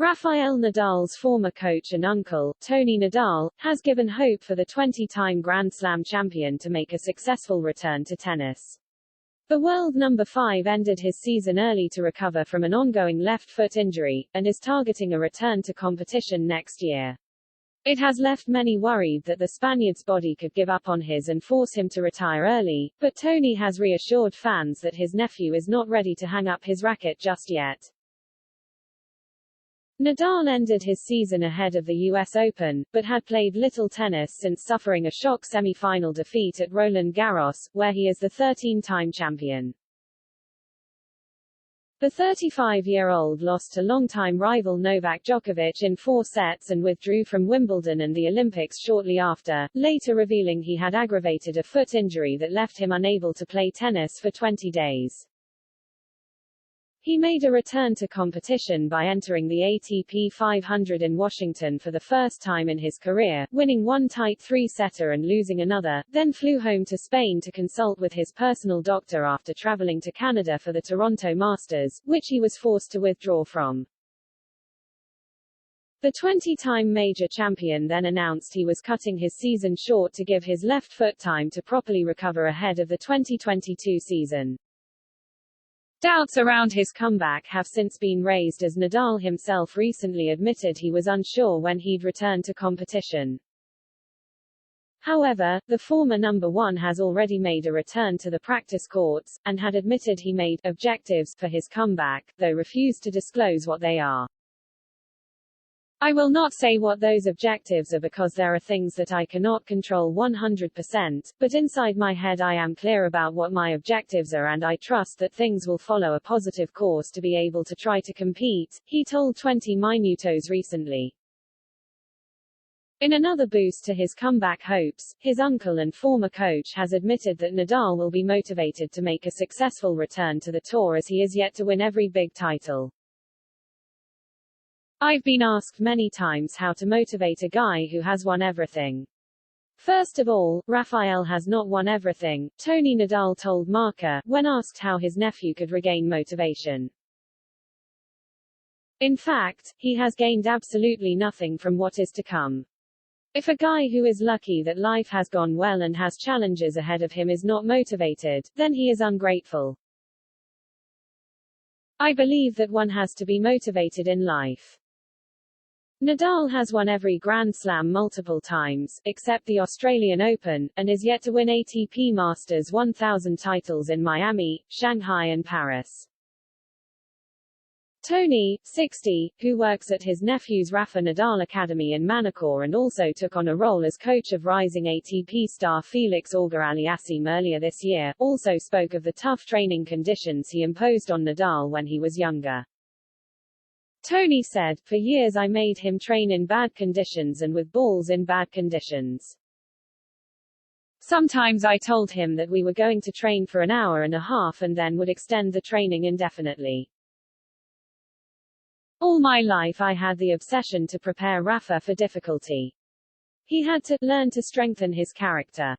Rafael Nadal's former coach and uncle, Tony Nadal, has given hope for the 20-time Grand Slam champion to make a successful return to tennis. The world number 5 ended his season early to recover from an ongoing left foot injury, and is targeting a return to competition next year. It has left many worried that the Spaniard's body could give up on his and force him to retire early, but Tony has reassured fans that his nephew is not ready to hang up his racket just yet. Nadal ended his season ahead of the US Open, but had played little tennis since suffering a shock semi-final defeat at Roland Garros, where he is the 13-time champion. The 35-year-old lost to longtime rival Novak Djokovic in 4 sets and withdrew from Wimbledon and the Olympics shortly after, later revealing he had aggravated a foot injury that left him unable to play tennis for 20 days. He made a return to competition by entering the ATP 500 in Washington for the first time in his career, winning one tight 3-setter and losing another, then flew home to Spain to consult with his personal doctor after traveling to Canada for the Toronto Masters, which he was forced to withdraw from. The 20-time major champion then announced he was cutting his season short to give his left foot time to properly recover ahead of the 2022 season. Doubts around his comeback have since been raised as Nadal himself recently admitted he was unsure when he'd return to competition. However, the former number 1 has already made a return to the practice courts, and had admitted he made objectives for his comeback, though refused to disclose what they are. I will not say what those objectives are because there are things that I cannot control 100%, but inside my head I am clear about what my objectives are and I trust that things will follow a positive course to be able to try to compete, he told 20 Minutos recently. In another boost to his comeback hopes, his uncle and former coach has admitted that Nadal will be motivated to make a successful return to the tour as he is yet to win every big title. I've been asked many times how to motivate a guy who has won everything. First of all, Rafael has not won everything, Tony Nadal told Marca, when asked how his nephew could regain motivation. In fact, he has gained absolutely nothing from what is to come. If a guy who is lucky that life has gone well and has challenges ahead of him is not motivated, then he is ungrateful. I believe that one has to be motivated in life. Nadal has won every Grand Slam multiple times, except the Australian Open, and is yet to win ATP Masters 1000 titles in Miami, Shanghai and Paris. Tony, 60, who works at his nephew's Rafa Nadal Academy in Manacor and also took on a role as coach of rising ATP star Felix Auger-Aliassime earlier this year, also spoke of the tough training conditions he imposed on Nadal when he was younger. Tony said, "For years I made him train in bad conditions and with balls in bad conditions. Sometimes I told him that we were going to train for an hour and a half and then would extend the training indefinitely. All my life I had the obsession to prepare Rafa for difficulty. He had to learn to strengthen his character.